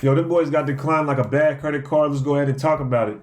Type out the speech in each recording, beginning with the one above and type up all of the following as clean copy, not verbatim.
Yo, them boys got declined like a bad credit card. Let's go ahead and talk about it.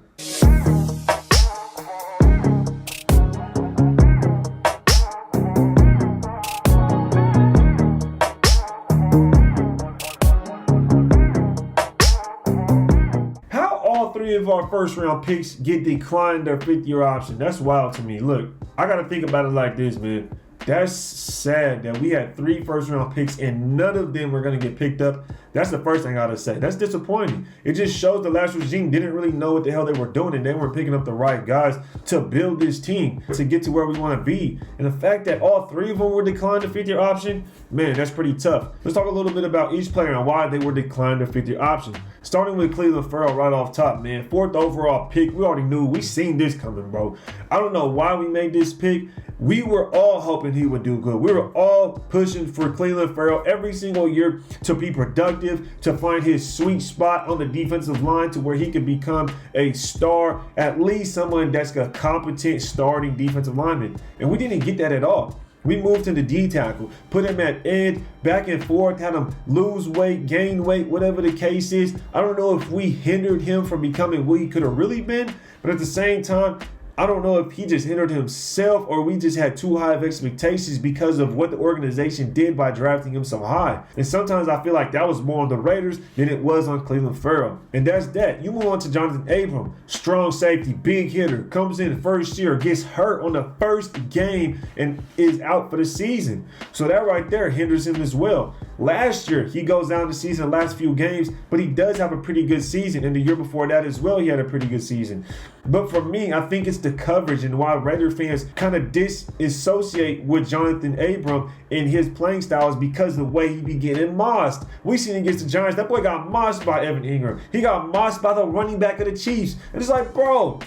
How all three of our first round picks get declined their 5th-year option? That's wild to me. Look, I got to think about it like this, man. That's sad that we had 3 first-round picks and none of them were going to get picked up. That's the first thing I got to say. That's disappointing. It just shows the last regime didn't really know what the hell they were doing, and they weren't picking up the right guys to build this team to get to where we want to be. And the fact that all 3 of them were declined the 5th-year option, man, that's pretty tough. Let's talk a little bit about each player and why they were declined their 5th-year option. Starting with Clelin Ferrell right off top, man. 4th overall pick. We already knew. We seen this coming, bro. I don't know why we made this pick. We were all hoping he would do good. We were all pushing for Clelin Ferrell every single year to be productive, to find his sweet spot on the defensive line to where he could become a star, at least someone that's a competent starting defensive lineman. And we didn't get that at all. We moved him to D tackle, put him at edge, back and forth, had him lose weight, gain weight, whatever the case is. I don't know if we hindered him from becoming what he could have really been, but at the same time, I don't know if he just hindered himself or we just had too high of expectations because of what the organization did by drafting him so high. And sometimes I feel like that was more on the Raiders than it was on Clelin Ferrell. And that's that. You move on to Johnathan Abram, strong safety, big hitter, comes in first year, gets hurt on the first game and is out for the season. So that right there hinders him as well. Last year, he goes down the season the last few games, but he does have a pretty good season. And the year before that as well, he had a pretty good season. But for me, I think it's the coverage and why Raider fans kind of disassociate with Johnathan Abram in his playing styles because the way he be getting mossed. We seen against the Giants, that boy got mossed by Evan Ingram. He got mossed by the running back of the Chiefs. And it's like, bro,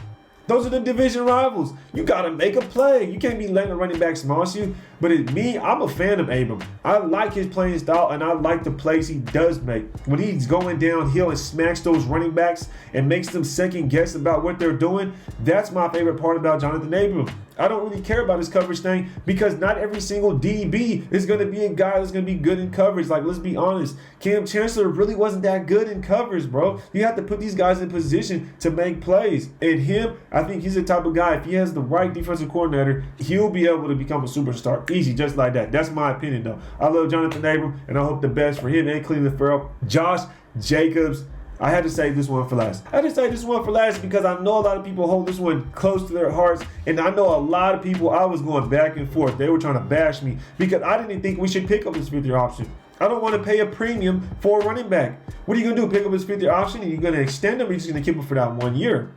those are the division rivals. You got to make a play. You can't be letting the running backs moss you. But I'm a fan of Abram. I like his playing style, and I like the plays he does make. When he's going downhill and smacks those running backs and makes them second guess about what they're doing, that's my favorite part about Johnathan Abram. I don't really care about his coverage thing because not every single DB is going to be a guy that's going to be good in coverage. Like, let's be honest. Cam Chancellor really wasn't that good in coverage, bro. You have to put these guys in position to make plays. And him, I think he's the type of guy, if he has the right defensive coordinator, he'll be able to become a superstar. Easy, just like that. That's my opinion, though. I love Johnathan Abram, and I hope the best for him and Clelin Ferrell. Josh Jacobs, I had to save this one for last. I had to save this one for last because I know a lot of people hold this one close to their hearts, and I know a lot of people, I was going back and forth. They were trying to bash me because I didn't think we should pick up this 5th-year option. I don't want to pay a premium for a running back. What are you going to do, pick up his 5th-year option, and you're going to extend him, or you're just going to keep him for that 1 year?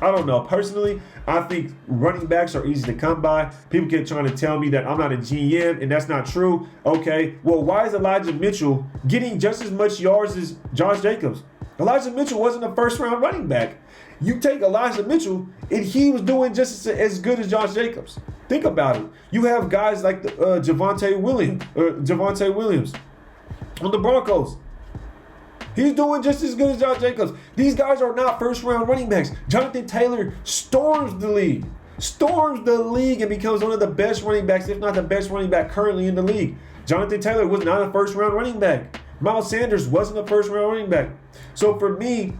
I don't know. Personally, I think running backs are easy to come by. People keep trying to tell me that I'm not a GM, and that's not true. Okay, well, why is Elijah Mitchell getting just as much yards as Josh Jacobs? Elijah Mitchell wasn't a first-round running back. You take Elijah Mitchell, and he was doing just as good as Josh Jacobs. Think about it. You have guys like Javonte Williams on the Broncos. He's doing just as good as Josh Jacobs. These guys are not first-round running backs. Jonathan Taylor storms the league. And becomes one of the best running backs, if not the best running back currently in the league. Jonathan Taylor was not a first-round running back. Miles Sanders wasn't a first-round running back. So for me,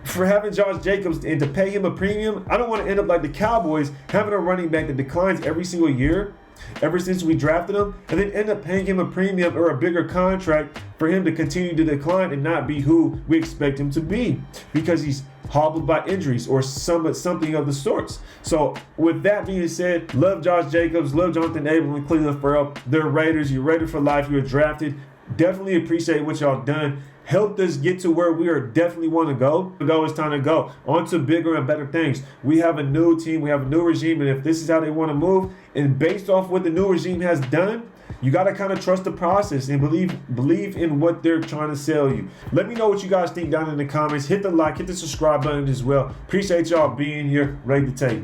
for having Josh Jacobs and to pay him a premium, I don't want to end up like the Cowboys, having a running back that declines every single year, ever since we drafted him, and then end up paying him a premium or a bigger contract for him to continue to decline and not be who we expect him to be because he's hobbled by injuries or something of the sorts. So with that being said, love Josh Jacobs, love Johnathan Abram and Clelin Ferrell. They're Raiders. You're Raider for life. You're drafted. Definitely appreciate what y'all done. Helped us get to where we are definitely want to go. It's time to go on to bigger and better things. We have a new team. We have a new regime. And if this is how they want to move, and based off what the new regime has done, you got to kind of trust the process and believe in what they're trying to sell you. Let me know what you guys think down in the comments. Hit the like, hit the subscribe button as well. Appreciate y'all being here. Ready to take.